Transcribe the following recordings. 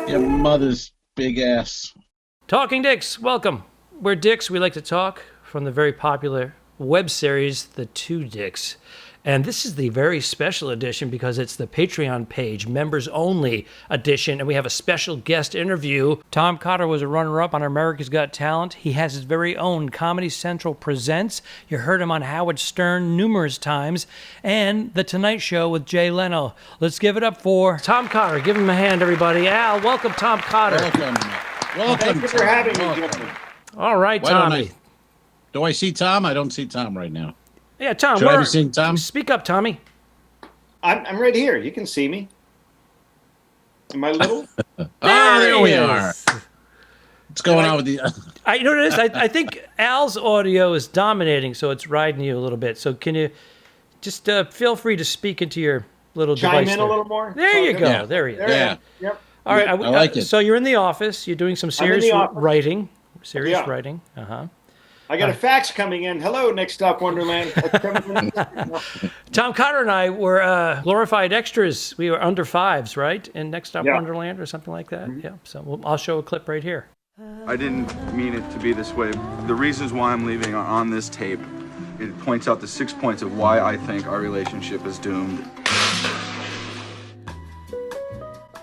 Your mother's big ass. Talking Dicks, welcome. We're Dicks. We like to talk from the very popular web series, The Two Dicks. And this is the very special edition because it's the Patreon page, members only edition. And we have a special guest interview. Tom Cotter was a runner-up on America's Got Talent. He has his very own Comedy Central Presents. You heard him on Howard Stern numerous times. And The Tonight Show with Jay Leno. Let's give it up for Tom Cotter. Give him a hand, everybody. Al, welcome Tom Cotter. Welcome. Thank you for having me, gentlemen. All right, Tommy. Do I see Tom? I don't see Tom right now. Yeah, Tom. Should I be seeing Tom? Speak up, Tommy. I'm right here. You can see me. Am I little? There we are. What's going on with the... You know what it is? I think Al's audio is dominating, so it's riding you a little bit. So can you just feel free to speak into your little Chime device in there. a little more? There you go. Yeah. There you go. Yeah. Yep. All right. I like it. So you're in the office. You're doing some serious writing. Serious Yeah. writing. Uh-huh. I got a fax coming in. Hello, Next Stop Wonderland. Tom Cotter and I were glorified extras. We were under fives, right? In Next Stop Yeah. Wonderland or something like that. Yeah. So I'll show a clip right here. I didn't mean it to be this way. The reasons why I'm leaving are on this tape. It points out the 6 points of why I think our relationship is doomed.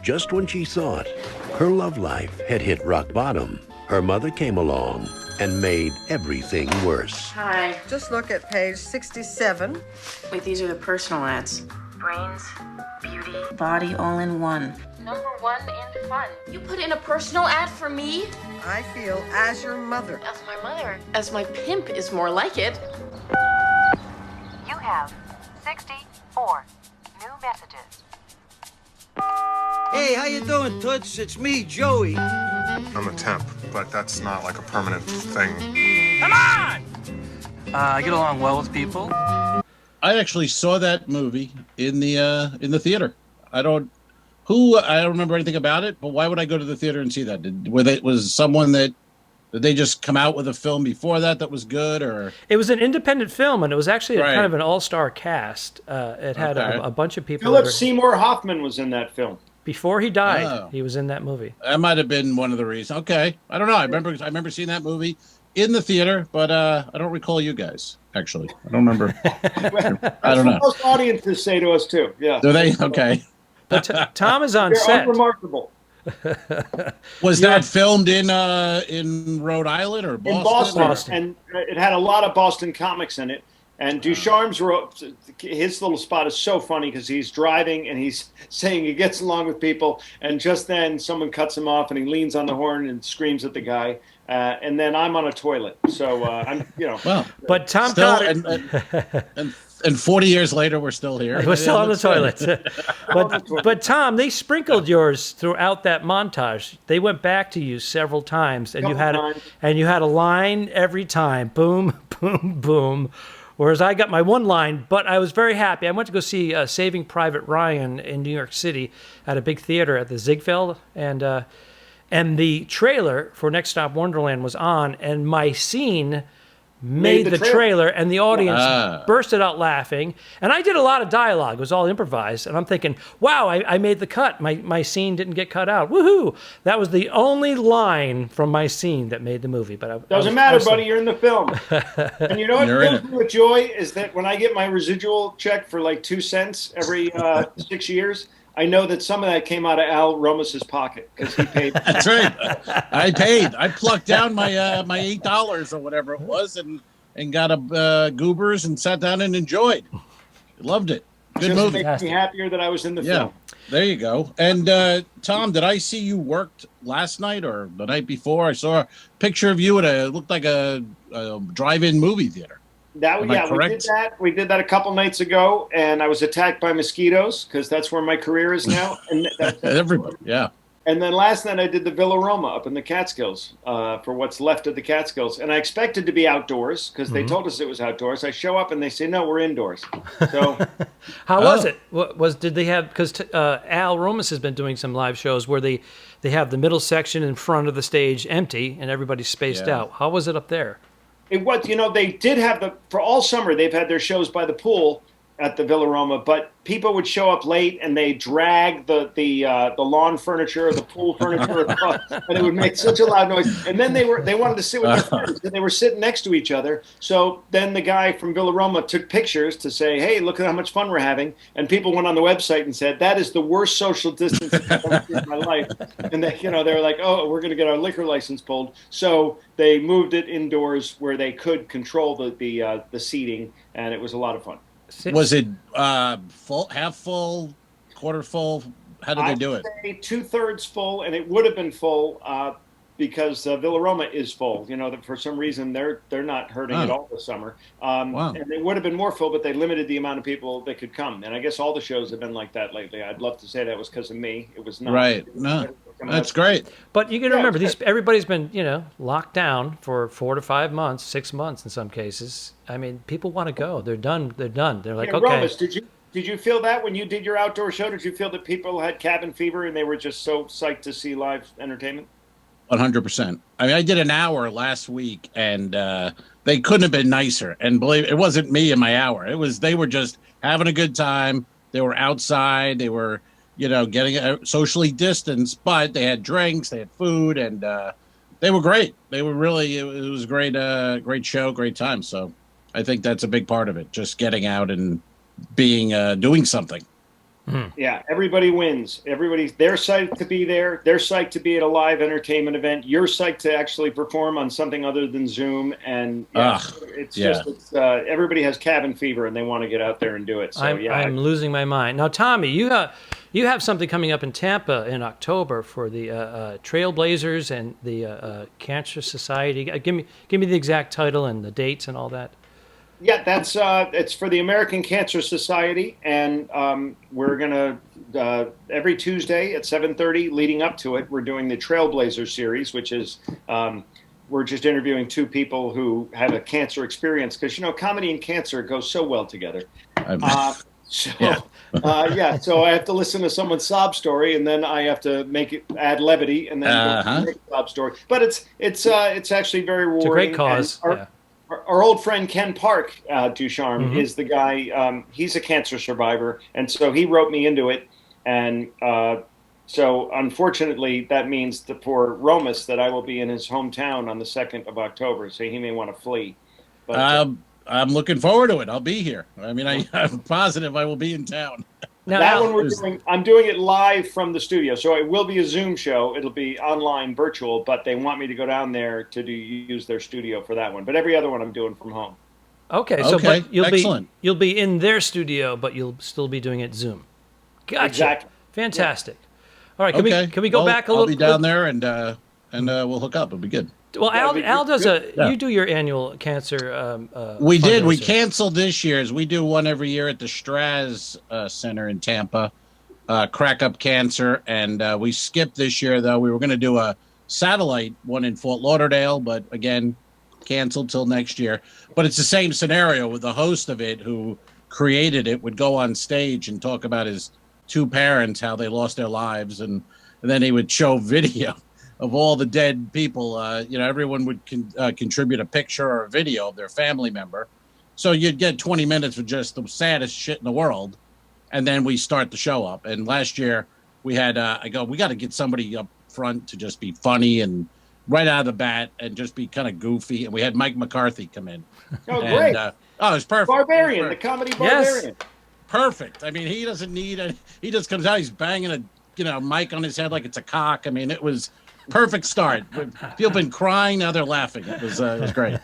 Just when she thought her love life had hit rock bottom, her mother came along and made everything worse. Hi. Just look at page 67. Wait, these are the personal ads. Brains, beauty, body all in one. Number one in fun. You put in a personal ad for me? I feel as your mother. As my mother. As my pimp is more like it. You have 64 new messages. Hey, how you doing, Toots? It's me, Joey. I'm a temp, but that's not like a permanent thing. Come on! I get along well with people. I actually saw that movie in the theater. I don't remember anything about it, but why would I go to the theater and see that? Did they just come out with a film before that was good, or? It was an independent film, and it was actually Right. kind of an all-star cast. It had a bunch of people. Philip Seymour Hoffman was in that film. Before he died, Oh. he was in that movie. That might have been one of the reasons. Okay, I don't know. I remember seeing that movie in the theater, but I don't recall you guys. Actually, I don't remember. I don't know. Most audiences say to us too. Yeah. Do they? Okay. But Tom is on They're set. unremarkable. Was that filmed in Rhode Island or Boston? In Boston, Boston. and it had a lot of Boston comics in it. And Ducharme's his little spot is so funny because he's driving and he's saying he gets along with people, and just then someone cuts him off and he leans on the horn and screams at the guy. And then I'm on a toilet, so I'm Well, But Tom still, Cotter, and 40 years later, we're still here. we're still on the That's good. toilet. But Tom, they sprinkled yours throughout that montage. They went back to you several times, and you had a line every time. Boom, boom, boom. Whereas I got my one line, but I was very happy. I went to go see Saving Private Ryan in New York City at a big theater at the Ziegfeld, and the trailer for Next Stop Wonderland was on, and my scene made the trailer, and the audience bursted out laughing. And I did a lot of dialogue. It was all improvised. And I'm thinking, wow, I made the cut. My scene didn't get cut out. Woohoo! That was the only line from my scene that made the movie. But doesn't matter, buddy. You're in the film. And you know what fills me with joy is that when I get my residual check for like 2 cents every 6 years, I know that some of that came out of Al Romas's pocket because he paid. That's right. I paid. I plucked down my $8 or whatever it was, and got a goobers and sat down and enjoyed. Loved it. Good Just movie. makes me happier that I was in the film. There you go. And Tom, did I see you worked last night or the night before? I saw a picture of you at it looked like a drive-in movy theater. We did that a couple nights ago, and I was attacked by mosquitoes because that's where my career is now. And everybody, yeah. And then last night I did the Villa Roma up in the Catskills for what's left of the Catskills, and I expected to be outdoors because they told us it was outdoors. I show up and they say no, we're indoors. So how was it? Did they have, because Al Romas has been doing some live shows where they have the middle section in front of the stage empty and everybody's spaced out. How was it up there? It was, they did have for all summer, they've had their shows by the pool, at the Villa Roma, but people would show up late and they drag the lawn furniture or the pool furniture across, and it would make such a loud noise. And then they wanted to sit with their friends, and they were sitting next to each other. So then the guy from Villa Roma took pictures to say, "Hey, look at how much fun we're having." And people went on the website and said, "That is the worst social distance I've ever seen in my life." And they were like, "Oh, we're going to get our liquor license pulled." So they moved it indoors where they could control the seating, and it was a lot of fun. Was it full, half full, quarter full? How did they do it? I'd say 2/3 full, and it would have been full because Villa Roma is full. For some reason they're not hurting at all this summer. Wow. And it would have been more full, but they limited the amount of people that could come. And I guess all the shows have been like that lately. I'd love to say that was because of me. It was not. Right. No, that's great. But you got to remember, everybody's been locked down for 4 to 5 months, 6 months in some cases. I mean, people want to go. They're done. They're done. They're like, okay. Romas, did you feel that when you did your outdoor show? Did you feel that people had cabin fever and they were just so psyched to see live entertainment? 100%. I mean, I did an hour last week, and they couldn't have been nicer. And believe it wasn't me in my hour. They were just having a good time. They were outside. They were, getting socially distanced, but they had drinks, they had food, and they were great. They were really. It was a great show, great time. So I think that's a big part of it. Just getting out and being doing something. Yeah, everybody wins. They're psyched to be there. They're psyched to be at a live entertainment event. You're psyched to actually perform on something other than Zoom. And everybody has cabin fever and they want to get out there and do it. So I'm losing my mind. Now, Tommy, you have something coming up in Tampa in October for the Trailblazers and the Cancer Society. Give me the exact title and the dates and all that. Yeah, that's it's for the American Cancer Society, and we're gonna every Tuesday at 7:30, leading up to it, we're doing the Trailblazer series, which is we're just interviewing 2 people who have a cancer experience because comedy and cancer go so well together. So I have to listen to someone's sob story, and then I have to add levity, and then make a sob story. But it's actually very rewarding. It's a great cause. Our old friend Ken Park, Ducharme, is the guy. He's a cancer survivor, and so he wrote me into it. And so, unfortunately, that means for Romas that I will be in his hometown on the 2nd of October. So he may want to flee. But I'm looking forward to it. I'll be here. I mean, I'm positive I will be in town. I'm doing it live from the studio, so it will be a Zoom show. It'll be online, virtual, but they want me to go down there to use their studio for that one. But every other one I'm doing from home. Okay, so but you'll be in their studio, but you'll still be doing it Zoom. Gotcha. Exactly. Fantastic. All right, can we go back a little? I'll be down there and we'll hook up. It'll be good. Well, Al does you do your annual cancer. We did. We canceled this year's. We do one every year at the Straz Center in Tampa, Crack Up Cancer, and we skipped this year though. We were going to do a satellite one in Fort Lauderdale, but again, canceled till next year. But it's the same scenario with the host of it who created it would go on stage and talk about his 2 parents, how they lost their lives, and then he would show video of all the dead people. Everyone would contribute a picture or a video of their family member. So you'd get 20 minutes of just the saddest shit in the world. And then we start the show up. And last year we had, we got to get somebody up front to just be funny and right out of the bat and just be kind of goofy. And we had Mike McCarthy come in. Oh, great. It was perfect. Barbarian, the comedy Barbarian. Yes. Perfect. I mean, he doesn't need he just comes out, he's banging a mic on his head like it's a cock. I mean, it was perfect start. People been crying, now they're laughing. It was great.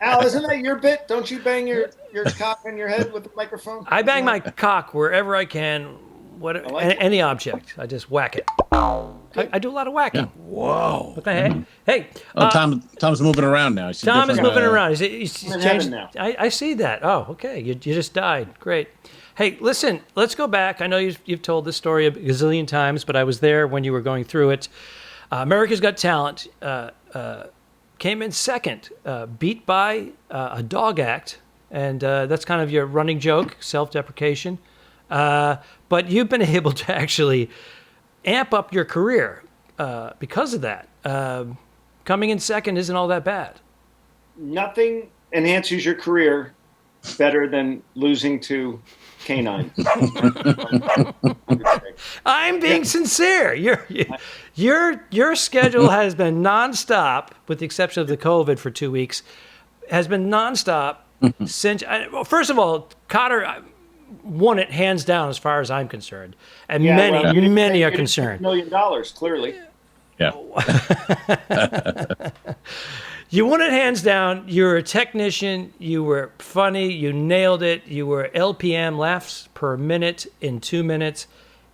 Al, isn't that your bit? Don't you bang your cock on your head with the microphone? I bang my cock wherever I can. Any object, I just whack it. I do a lot of whacking. Yeah. Whoa. Okay. Hey. Tom's moving around now. Tom is moving around. He's changed now. I see that. Oh, okay. You just died. Great. Hey, listen. Let's go back. I know you've told this story a gazillion times, but I was there when you were going through it. America's Got Talent came in second, beat by a dog act, and that's kind of your running joke, self-deprecation. But you've been able to actually amp up your career because of that. Coming in second isn't all that bad. Nothing enhances your career better than losing to canine. I'm being sincere. Your schedule has been nonstop, with the exception of the COVID for 2 weeks, has been nonstop since. First of all, Cotter won it hands down as far as I'm concerned, and many are concerned. $1 million, clearly. Yeah. You won it hands down. You were a technician. You were funny. You nailed it. You were LPM, laughs per minute, in 2 minutes,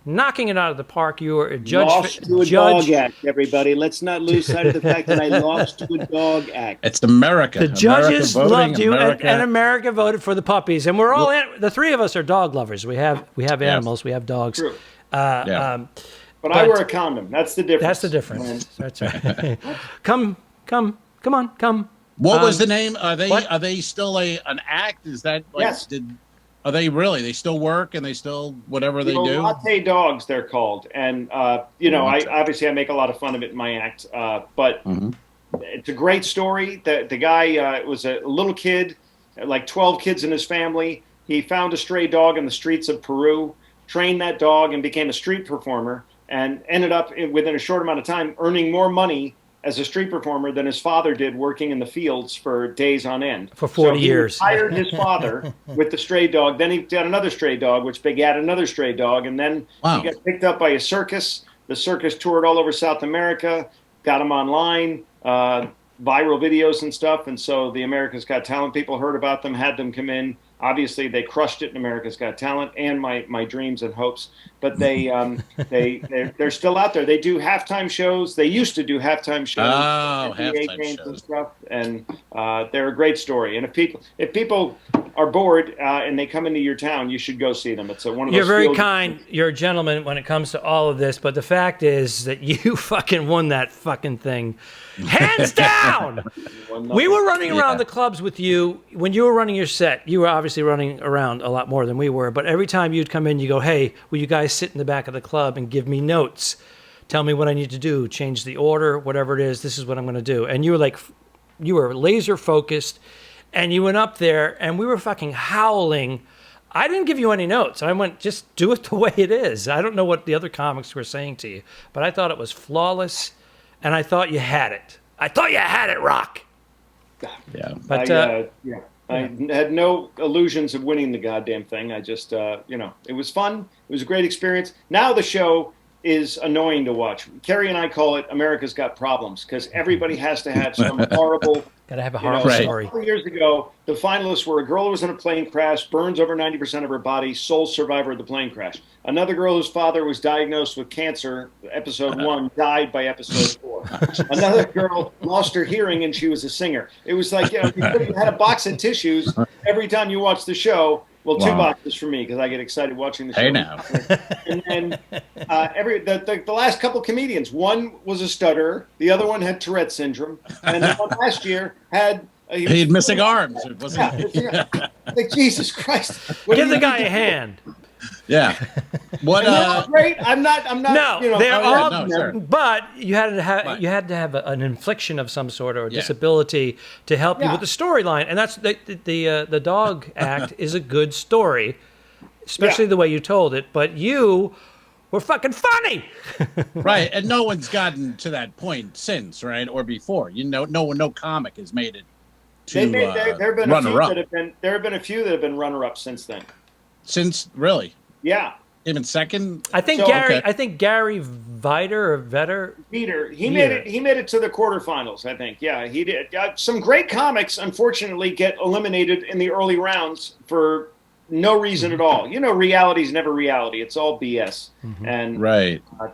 knocking it out of the park. You were a judge. Lost to a dog act, everybody. Let's not lose sight of the fact that I lost to a dog act. It's America. The judges America voting, loved you, America. and America voted for the puppies. And we're all the three of us are dog lovers. We have animals. We have dogs. True. But I wear a condom. That's the difference. That's the difference. That's right. Come on. What was the name? Are they still an act? Is that like, yes? Are they really? They still work and they still whatever they do. Latte dogs, they're called, and I make a lot of fun of it in my act, but it's a great story. The guy was a little kid, like 12 kids in his family. He found a stray dog in the streets of Peru, trained that dog, and became a street performer, and ended up within a short amount of time earning more money as a street performer than his father did working in the fields for days on end. For 40 years. He hired his father with the stray dog. Then he got another stray dog, which begat another stray dog. And then he got picked up by a circus. The circus toured all over South America, got him online, viral videos and stuff. And so the America's Got Talent people heard about them, had them come in. Obviously, they crushed it in America's Got Talent and my dreams and hopes. But they're still out there. They do halftime shows. They used to do halftime shows, halftime games shows and stuff. And they're a great story. And if people are bored and they come into your town, you should go see them. It's one of those. You're very kind. You're a gentleman when it comes to all of this. But the fact is that you fucking won that fucking thing. Hands down! We were running around the clubs with you. When you were running your set, you were obviously running around a lot more than we were. But every time you'd come in, you go, hey, will you guys sit in the back of the club and give me notes? Tell me what I need to do, change the order, whatever it is, this is what I'm going to do. And you were laser focused. And you went up there, and we were fucking howling. I didn't give you any notes. I went, just do it the way it is. I don't know what the other comics were saying to you, but I thought it was flawless. And I thought you had it. I thought you had it, Rock. Yeah. But I had no illusions of winning the goddamn thing. I just, it was fun. It was a great experience. Now the show is annoying to watch. Kerry and I call it America's Got Problems because everybody has to have some horrible. Got to have a horrible story. A couple years ago, the finalists were a girl who was in a plane crash, burns over 90% of her body, sole survivor of the plane crash. Another girl whose father was diagnosed with cancer, episode 1, died by episode 4. Another girl lost her hearing and she was a singer. It was like, you had a box of tissues every time you watched the show. Well, 2 boxes for me because I get excited watching the show. Hey now. And then the last couple comedians, one was a stutterer, the other one had Tourette's syndrome, and the one last year had he had missing arms. Like Jesus Christ! Give the guy a hand. Yeah. What? Great. I'm not. No, they're all. Sure. But you had to have an infliction of some sort or a disability to help you with the storyline, and that's the dog act is a good story, especially the way you told it. But you were fucking funny, right? And no one's gotten to that point since, right, or before. No comic has made it to there have been a few that have been runner-up since then. Since really? Yeah. Even second? I think Gary Vetter. He made it to the quarterfinals, I think. Yeah, he did. Some great comics, unfortunately, get eliminated in the early rounds for no reason at all. Reality's never reality. It's all BS. And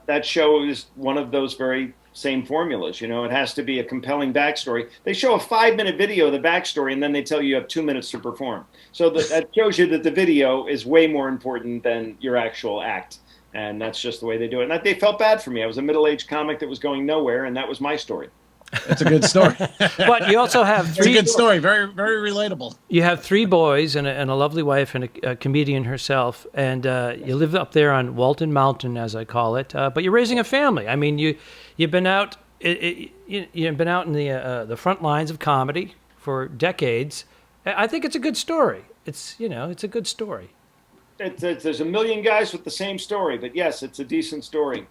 that show is one of those very same formulas. It has to be a compelling backstory. They show a 5-minute video of the backstory, and then they tell you have 2 minutes to perform. So that shows you that the video is way more important than your actual act. And that's just the way they do it. And they felt bad for me. I was a middle-aged comic that was going nowhere, and that was my story. It's a good story. But you also have It's a good story. Very, very relatable. You have 3 boys and a lovely wife and a comedian herself. And you live up there on Walton Mountain, as I call it. But you're raising a family. I mean, you've been out. You've been out in the front lines of comedy for decades. I think it's a good story. it's it's a good story. There's a million guys with the same story, but yes, it's a decent story.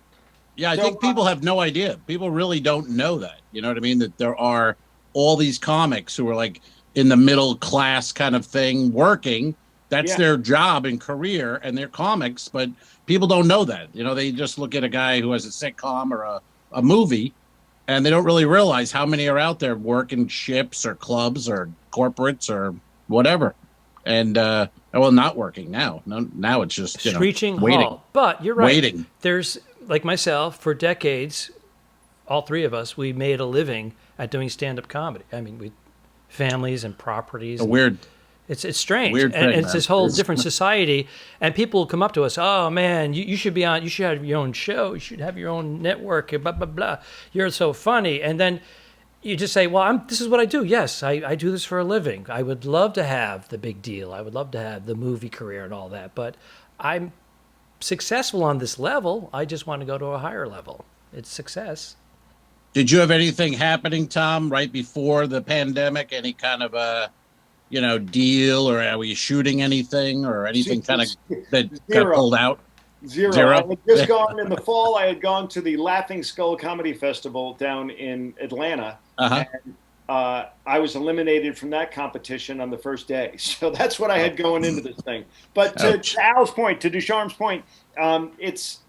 Yeah, I think people have no idea. People really don't know that. You know what I mean? That there are all these comics who are like in the middle class kind of thing working. That's their job and career, and they're comics, but people don't know that. They just look at a guy who has a sitcom or a movie, and they don't really realize how many are out there working ships or clubs or corporates or whatever. And not working now. Now it's just Screeching waiting. halt. But you're right. Waiting. There's, like myself, for decades, all three of us, we made a living at doing stand-up comedy. I mean, we families and properties. It's strange. Weird thing, and it's this whole different society. And people come up to us, oh man, you should be on, you should have your own show, you should have your own network, blah, blah, blah. You're so funny. And then you just say, well, this is what I do. Yes, I do this for a living. I would love to have the big deal. I would love to have the movie career and all that. But I'm successful on this level. I just want to go to a higher level. It's success. Did you have anything happening, Tom, right before the pandemic? Any kind of a, deal, or were you shooting anything or anything kind of that got pulled out? Zero. I had just gone in the fall. I had gone to the Laughing Skull Comedy Festival down in Atlanta. Uh-huh. And I was eliminated from that competition on the first day. So that's what I had going into this thing. But to Al's point, to Ducharme's point, it's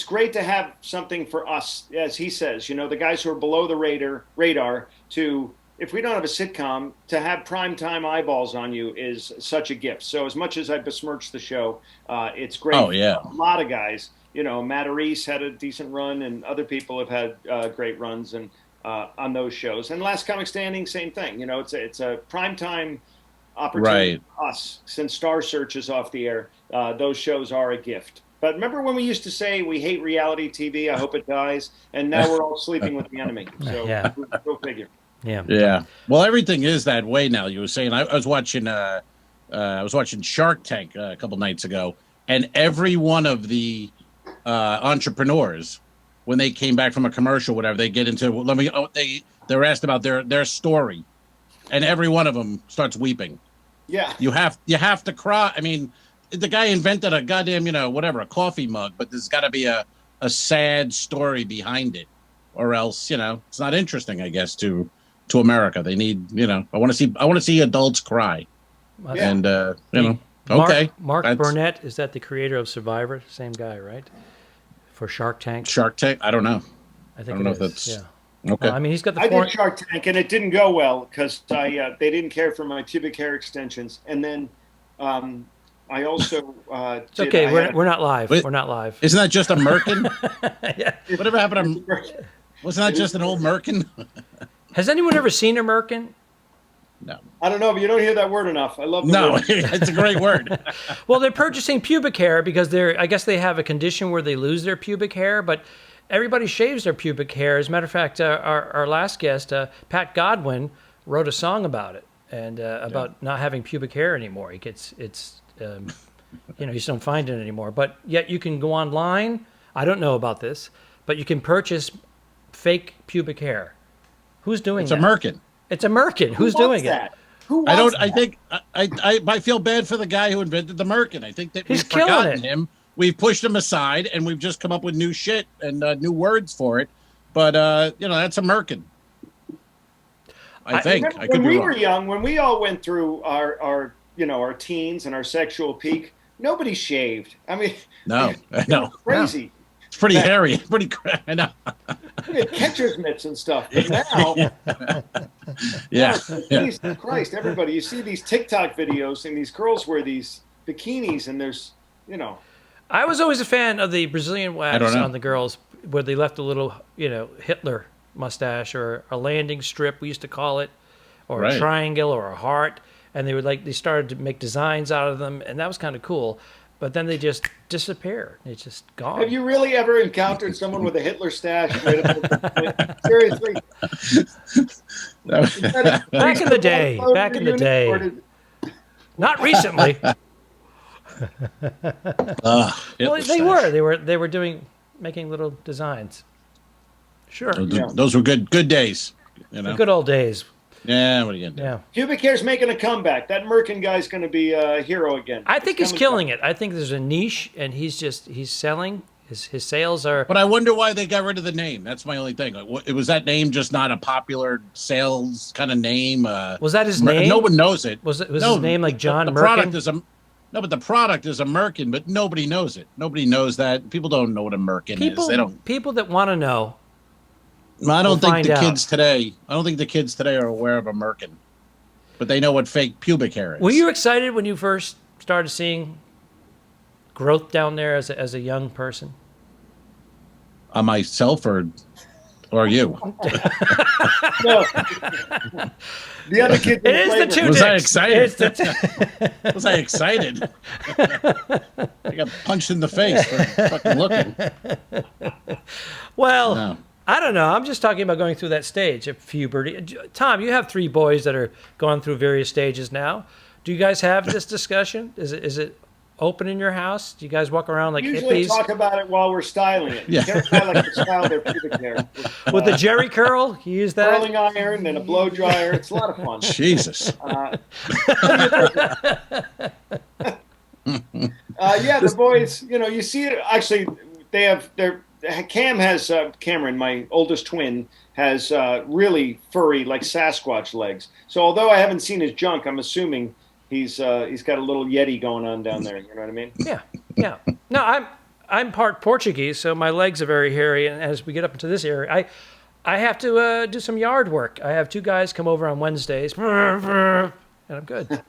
great to have something for us, as he says, the guys who are below the radar to, if we don't have a sitcom, to have primetime eyeballs on you is such a gift. So as much as I besmirch the show, it's great. Oh, yeah. A lot of guys, Matt Reese had a decent run, and other people have had great runs and on those shows. And Last Comic Standing, same thing. It's a primetime opportunity for us. Since Star Search is off the air, those shows are a gift. But remember when we used to say we hate reality TV, I hope it dies, and now we're all sleeping with the enemy. So go figure. Yeah. Yeah. Well, everything is that way now. You were saying I was watching Shark Tank a couple nights ago, and every one of the entrepreneurs, when they came back from a commercial, whatever, they get into they're asked about their story, and every one of them starts weeping. Yeah. You have to cry. I mean, the guy invented a goddamn a coffee mug, but there's got to be a sad story behind it, or else it's not interesting, I guess, to America. They need I want to see adults cry. Yeah. And okay. Mark Burnett, is that the creator of Survivor? Same guy, right? For Shark Tank. Shark Tank. I don't know. I think don't know if that's okay. Well, I mean, he's got the. I did Shark Tank, and it didn't go well because they didn't care for my pubic hair extensions, and then I also. It's okay. We're not live. We're not live. Isn't that just a merkin? Yeah. Whatever happened to? Wasn't that just an old merkin? Has anyone ever seen a merkin? No. I don't know, but you don't hear that word enough. I love the word. It's a great word. Well, they're purchasing pubic hair because I guess they have a condition where they lose their pubic hair, but everybody shaves their pubic hair. As a matter of fact, our last guest, Pat Godwin, wrote a song about it and about not having pubic hair anymore. You just don't find it anymore. But yet you can go online. I don't know about this, but you can purchase fake pubic hair. Who's doing that? It's a merkin. It's a merkin. Who's doing it? Who I don't. that? I think I feel bad for the guy who invented the merkin. I think that He's we've killing forgotten it. him. We've pushed him aside, and we've just come up with new shit and new words for it. But that's a merkin. I think. I could when be we wrong. were young, when we all went through our teens and our sexual peak, nobody shaved. I mean, No, I know. Crazy. It's pretty hairy. Pretty. I know. We had catcher's mitts and stuff. But now, Yeah. Jesus Christ, everybody! You see these TikTok videos, and these girls wear these bikinis, and there's, I was always a fan of the Brazilian wax on the girls, where they left a little, Hitler mustache or a landing strip, we used to call it, or a triangle or a heart, and they started to make designs out of them, and that was kind of cool. But then they just disappear. It's just gone. Have you really ever encountered someone with a Hitler stash? Seriously? Back in the day. Back in the day. Not recently. Well, they were making little designs. Sure. Those were good days. The good old days. Yeah, what are you gonna do? Yeah. Pubic hair's making a comeback. That Merkin guy's going to be a hero again. I think he's killing it. I think there's a niche, and he's selling. His sales are. But I wonder why they got rid of the name. That's my only thing. Like, was that name just not a popular sales kind of name? Was that his name? No one knows it. Was his name like John the Merkin? Product is no, but the product is a Merkin, but nobody knows it. Nobody knows that. People don't know what a Merkin is. They don't. People that want to know. I don't think the kids today. I don't think the kids today are aware of a Merkin, but they know what fake pubic hair is. Were you excited when you first started seeing growth down there as a young person? Myself or you? No. The other kid. It is the two Was dicks. I excited? Was I excited? I got punched in the face for fucking looking. Well, No. I don't know. I'm just talking about going through that stage of puberty. Tom, you have 3 boys that are going through various stages now. Do you guys have this discussion? Is it open in your house? Do you guys walk around like Usually hippies? talk about it while we're styling it. Yeah. You can't style like to style their pubic hair. With the Jerry curl? You use that? Curling iron and a blow dryer. It's a lot of fun. Jesus. Yeah, the boys, you see it. Actually, they have Cameron, my oldest twin, has really furry, like Sasquatch legs. So although I haven't seen his junk, I'm assuming he's got a little Yeti going on down there. You know what I mean? Yeah. No, I'm part Portuguese, so my legs are very hairy. And as we get up into this area, I have to do some yard work. I have 2 guys come over on Wednesdays, and I'm good.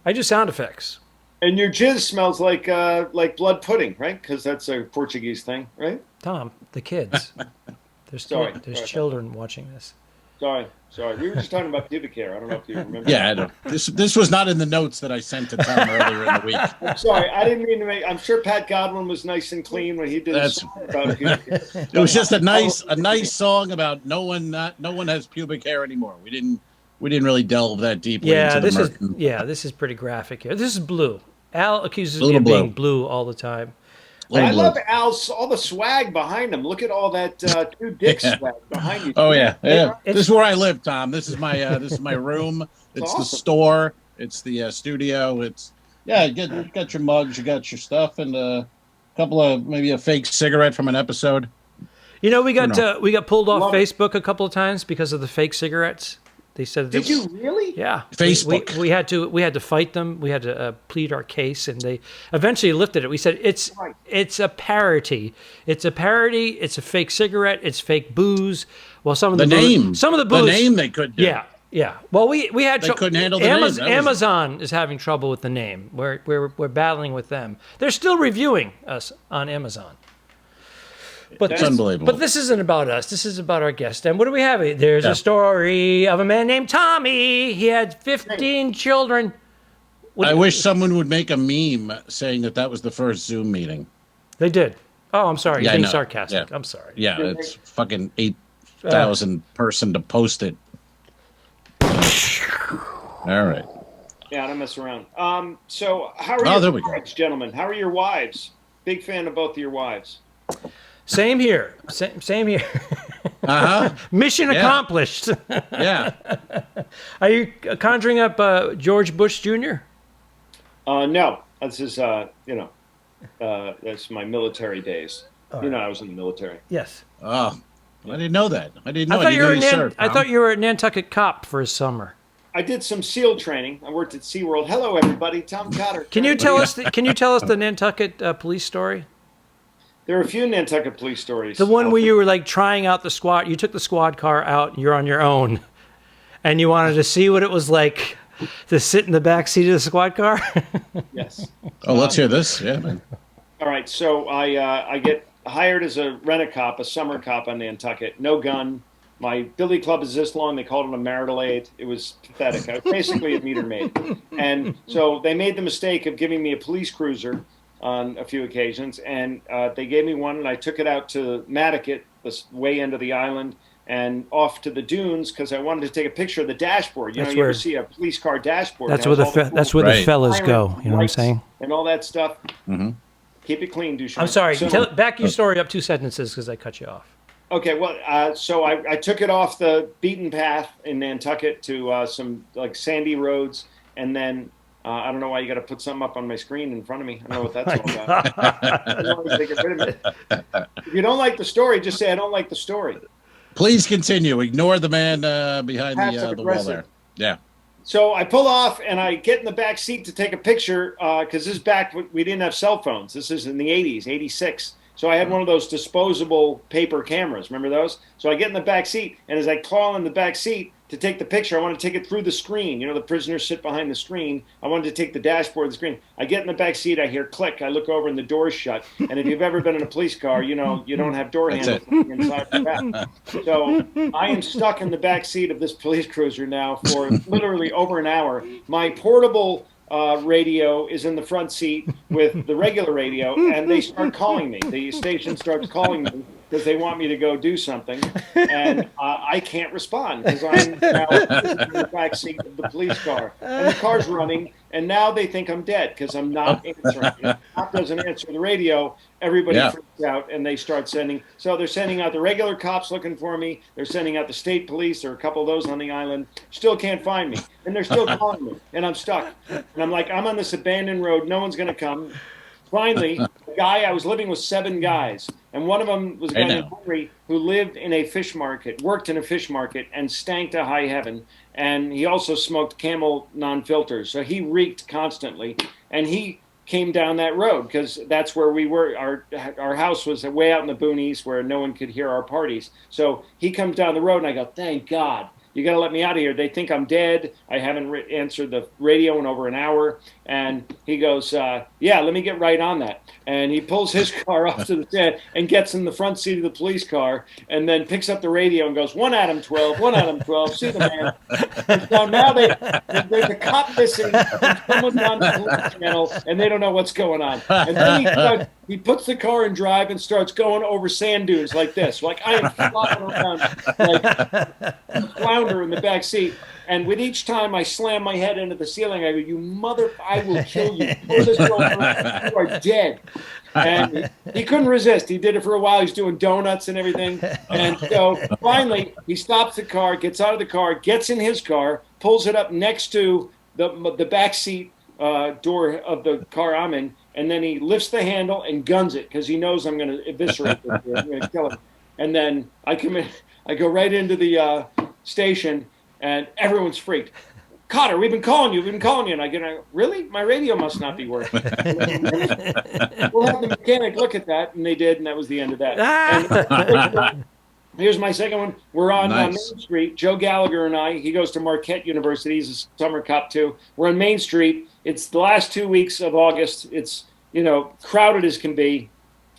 I do sound effects. And your jizz smells like blood pudding, right? Because that's a Portuguese thing, right? Tom, the kids. There's Sorry. children watching this. Sorry. We were just talking about pubic hair. I don't know if you remember. Yeah, I don't. This was not in the notes that I sent to Tom earlier in the week. I'm sorry. I didn't mean to make. I'm sure Pat Godwin was nice and clean when he did a song about pubic hair. It was just a nice song about no one has pubic hair anymore. We didn't really delve that deeply into the Merkin. This is pretty graphic here. This is blue. Al accuses Little me of blue. being blue all the time. I love Al's all the swag behind him. Look at all that 2 dicks swag behind you. Oh yeah. This is where I live, Tom. This is my room. It's awesome. the store. It's the studio. You got your mugs, you got your stuff, and a couple of maybe a fake cigarette from an episode. We got pulled off Facebook a couple of times because of the fake cigarettes. They said, "Did you really?" Yeah, Facebook. We had to fight them. We had to plead our case, and they eventually lifted it. We said it's a parody. It's a parody. It's a fake cigarette. It's fake booze. Well, some of the booze the name they could do. Yeah. Well, we had they couldn't handle the name. Amazon is having trouble with the name. We're battling with them. They're still reviewing us on Amazon. But That's unbelievable. But this isn't about us. This is about our guest. And what do we have? There's a story of a man named Tommy. He had 15 children. I wish someone would make a meme saying that was the first Zoom meeting. They did. Oh, I'm sorry. You're being sarcastic. Yeah. I'm sorry. Yeah, it's fucking 8,000 person to post it. All right. Yeah, I don't mess around. So how are your wives, gentlemen? How are your wives? Big fan of both of your wives. Same here. Same here. Mission accomplished. Yeah. Are you conjuring up George Bush Jr.? No. This is, that's my military days. Right. I was in the military. Yes. Oh, I didn't know that. I didn't know. I thought you were a Nantucket cop for a summer. I did some SEAL training. I worked at SeaWorld. Hello, everybody. Tom Cotter. Can you tell us the Nantucket police story? There are a few Nantucket police stories. The one where you were like trying out the squad. You took the squad car out and you're on your own, and you wanted to see what it was like to sit in the back seat of the squad car. Yes. Oh, let's hear this. Yeah, man. All right. So I get hired as a rent-a-cop, a summer cop on Nantucket. No gun. My billy club is this long. They called it a marital aid. It was pathetic. I was basically a meter maid. And so they made the mistake of giving me a police cruiser on a few occasions, and they gave me one, and I took it out to Matticat, the way end of the island, and off to the dunes because I wanted to take a picture of the dashboard. You ever see a police car dashboard? That's where the fellas go. You know what I'm saying? And all that stuff. Mm-hmm. Keep it clean, Ducharme. I'm sorry. Back your story up 2 sentences because I cut you off. Okay, well, so I took it off the beaten path in Nantucket to some like sandy roads, and then I don't know why you got to put something up on my screen in front of me. I don't know what that's all about. As long as they get rid of it. If you don't like the story, just say I don't like the story. Please continue. Ignore the man behind the wall there. Yeah. So I pull off and I get in the back seat to take a picture because this is back we didn't have cell phones. This is in the 80s, 86. So I had one of those disposable paper cameras. Remember those? So I get in the back seat, and as I crawl in the back seat to take the picture, I want to take it through the screen. You know, the prisoners sit behind the screen. I wanted to take the dashboard of the screen. I get in the back seat. I hear click. I look over, and the door's shut. And if you've ever been in a police car, you know you don't have door handles inside the back. So I am stuck in the back seat of this police cruiser now for literally over an hour. My portable radio is in the front seat with the regular radio, and they start calling me. The station starts calling me because they want me to go do something, and I can't respond because I'm now in the back seat of the police car, and the car's running, and now they think I'm dead because I'm not answering. If the cop doesn't answer the radio, everybody freaks out, and they start sending. So they're sending out the regular cops looking for me. They're sending out the state police. There are a couple of those on the island. Still can't find me, and they're still calling me, and I'm stuck. And I'm like, I'm on this abandoned road. No one's going to come. Finally, the guy, I was living with 7 guys, and one of them was a guy named Henry who lived in a fish market, worked in a fish market, and stank to high heaven. And he also smoked Camel non-filters, so he reeked constantly. And he came down that road because that's where we were. Our house was way out in the boonies where no one could hear our parties. So he comes down the road, and I go, thank God. You got to let me out of here. They think I'm dead. I haven't answered the radio in over an hour. And he goes, yeah, let me get right on that. And he pulls his car off to the side and gets in the front seat of the police car and then picks up the radio and goes, 1 Adam 12, 1 Adam 12, see the man. And so now there's a cop missing and someone's on the police channel and they don't know what's going on. And then he puts the car in drive and starts going over sand dunes like this. Like I am flopping around like a flounder in the back seat. And with each time I slam my head into the ceiling, I go, you mother, I will kill you. You are dead. And he couldn't resist. He did it for a while. He's doing donuts and everything. And so finally, he stops the car, gets out of the car, gets in his car, pulls it up next to the back seat door of the car I'm in, and then he lifts the handle and guns it because he knows I'm going to eviscerate this. I'm going to kill him. And then I come in, I go right into the station, and everyone's freaked. Cotter, we've been calling you. And I get, really? My radio must not be working. We'll have the mechanic look at that, and they did, and that was the end of that. And here's my second one. We're on Main Street. Joe Gallagher and I, he goes to Marquette University. He's a summer cop, too. We're on Main Street. It's the last 2 weeks of August. It's, crowded as can be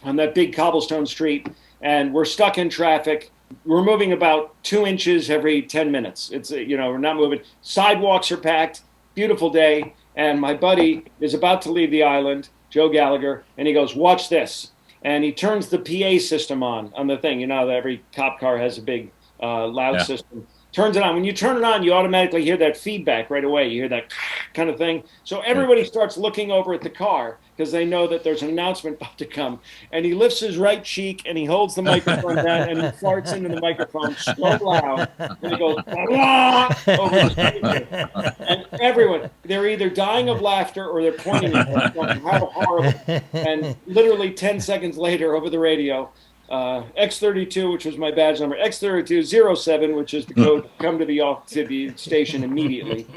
on that big cobblestone street, and we're stuck in traffic. We're moving about 2 inches every 10 minutes. It's, we're not moving. Sidewalks are packed. Beautiful day. And my buddy is about to leave the island, Joe Gallagher, and he goes, watch this. And he turns the PA system on the thing. You know, that every cop car has a big loud system. Turns it on. When you turn it on, you automatically hear that feedback right away. You hear that kind of thing. So everybody starts looking over at the car because they know that there's an announcement about to come. And he lifts his right cheek and he holds the microphone down and he farts into the microphone so loud. And he goes, "Blah!" over the speaker. And everyone, they're either dying of laughter or they're pointing at us, going, how horrible. And literally 10 seconds later over the radio, X32, which was my badge number, X3207, which is the code, come to the station immediately.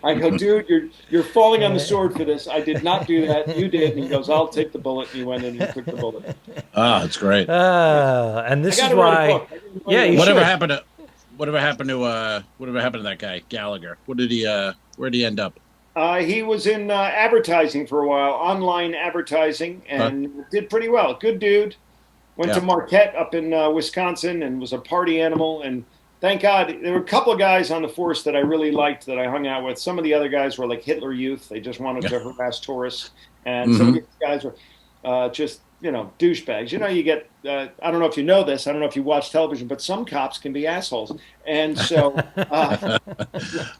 I go, dude, you're falling on the sword for this. I did not do that. You did. And he goes, I'll take the bullet. And he went in and took the bullet. That's great. And this is why. Yeah, whatever happened to that guy Gallagher? Where'd he end up? He was in advertising for a while, online advertising, and did pretty well. Good dude. Went to Marquette up in Wisconsin and was a party animal. And thank God, there were a couple of guys on the force that I really liked that I hung out with. Some of the other guys were like Hitler Youth. They just wanted to harass tourists. And some of these guys were just, douchebags. You get, I don't know if you know this. I don't know if you watch television, but some cops can be assholes. And so. I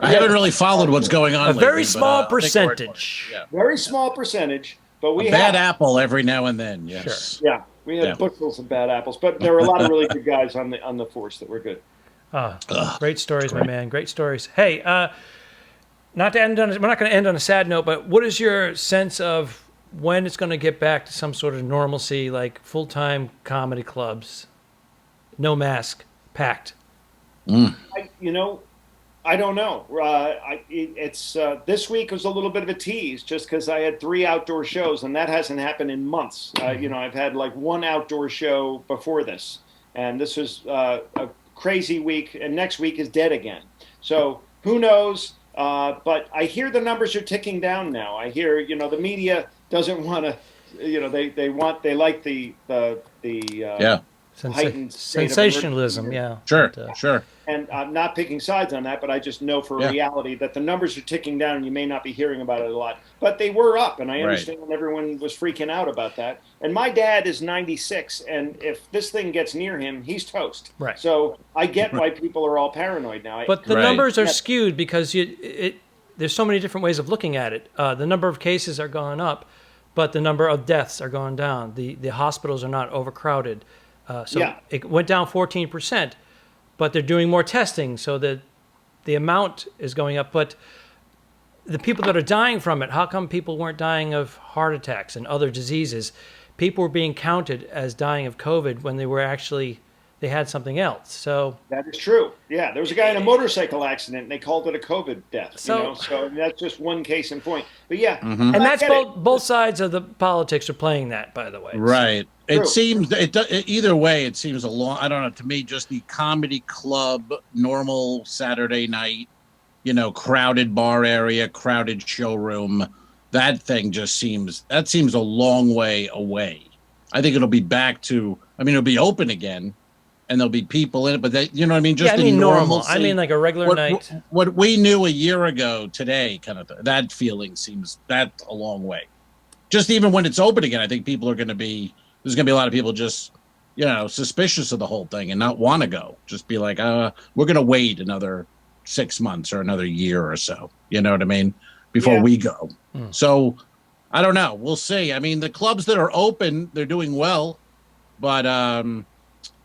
haven't really followed what's going on lately. Very small percentage. Very small percentage. But we bad apple every now and then, yes. Sure. Yeah. We had bushels of bad apples, but there were a lot of really good guys on the force that were good. Great stories, my man. Great stories. Hey, not to end on. We're not going to end on a sad note, but what is your sense of when it's going to get back to some sort of normalcy, like full-time comedy clubs, no mask, packed? I don't know. This week was a little bit of a tease, just because I had 3 outdoor shows, and that hasn't happened in months. I've had like 1 outdoor show before this, and this was a crazy week, and next week is dead again. So who knows? But I hear the numbers are ticking down now. I hear, the media doesn't want to, they like the heightened sensationalism. Yeah. Sure. Sure. And I'm not picking sides on that, but I just know for reality that the numbers are ticking down, and you may not be hearing about it a lot. But they were up, and I understand everyone was freaking out about that. And my dad is 96, and if this thing gets near him, he's toast. Right. So I get why people are all paranoid now. But the numbers are skewed because there's so many different ways of looking at it. The number of cases are going up, but the number of deaths are going down. The hospitals are not overcrowded. It went down 14%. But they're doing more testing, so that the amount is going up. But the people that are dying from it, how come people weren't dying of heart attacks and other diseases? People were being counted as dying of COVID when they had something else. So that is true. Yeah, there was a guy in a motorcycle accident, and they called it a COVID death. So that's just one case in point. But and that's both sides of the politics are playing that, by the way. Right. It seems either way. It seems a long. I don't know. To me, just the comedy club, normal Saturday night, crowded bar area, crowded showroom. That thing seems a long way away. I think it'll be back to. It'll be open again, and there'll be people in it. But you know what I mean? Just normal. I mean, like a regular night. What we knew a year ago today, kind of that feeling seems that a long way. Just even when it's open again, I think people are going to be. There's going to be a lot of people just, suspicious of the whole thing and not want to go. Just be like, we're going to wait another 6 months or another year or so. You know what I mean? Before we go. So I don't know. We'll see. The clubs that are open, they're doing well. But do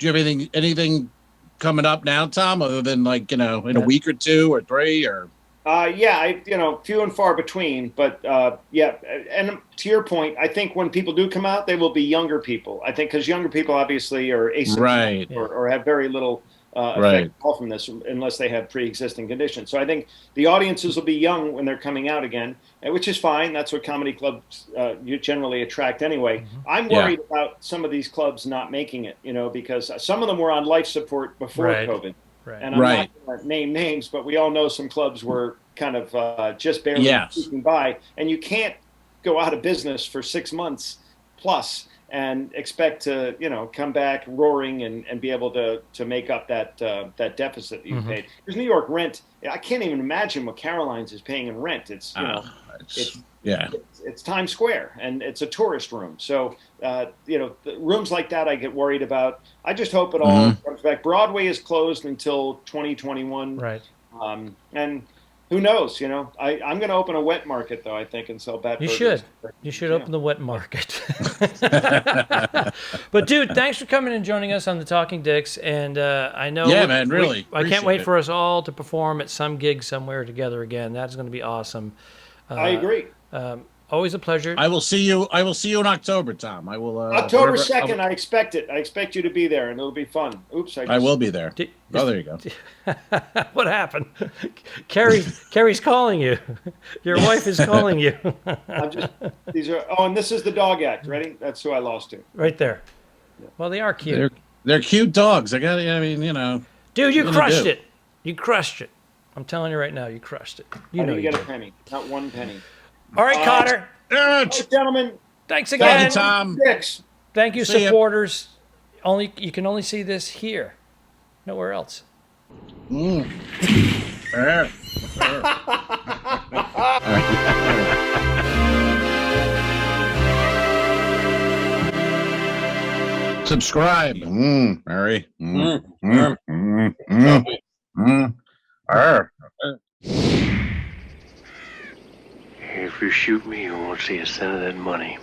you have anything coming up now, Tom, other than in a week or 2 or 3 or? Few and far between, but and to your point, I think when people do come out, they will be younger people. I think because younger people obviously are asymptomatic or have very little effect from this unless they have pre-existing conditions. So I think the audiences will be young when they're coming out again, which is fine. That's what comedy clubs you generally attract anyway. I'm worried about some of these clubs not making it, because some of them were on life support before COVID. Right. And I'm not going to name names, but we all know some clubs were kind of just barely squeaking by, and you can't go out of business for 6 months plus and expect to come back roaring and be able to make up that deficit that you paid. Because New York rent, I can't even imagine what Caroline's is paying in rent. It's it's Times Square, and it's a tourist room. So, rooms like that I get worried about. I just hope it all comes back. Broadway is closed until 2021. Right. And who knows, I'm going to open a wet market, though, I think, and sell bad burgers. You should open the wet market. But, dude, thanks for coming and joining us on the Talking Dicks. And I know man, really. I can't wait for us all to perform at some gig somewhere together again. That's going to be awesome. I agree. Always a pleasure. I will see you in October, Tom. I will. October 2nd. I expect it. I expect you to be there, and it'll be fun. Oops, I will be there. There you go. What happened? Carrie's calling you. Your wife is calling you. And this is the dog act. Ready? That's who I lost to. Right there. Yeah. Well, they are cute. They're cute dogs. Dude, you crushed it. You crushed it. I'm telling you right now, you crushed it. You get a penny, not 1 penny. All right, Cotter. Gentlemen. Thanks again. Thank you, Tom. Thank you, supporters. You can only see this here. Nowhere else. Subscribe. Mary. If you shoot me, you won't see a cent of that money.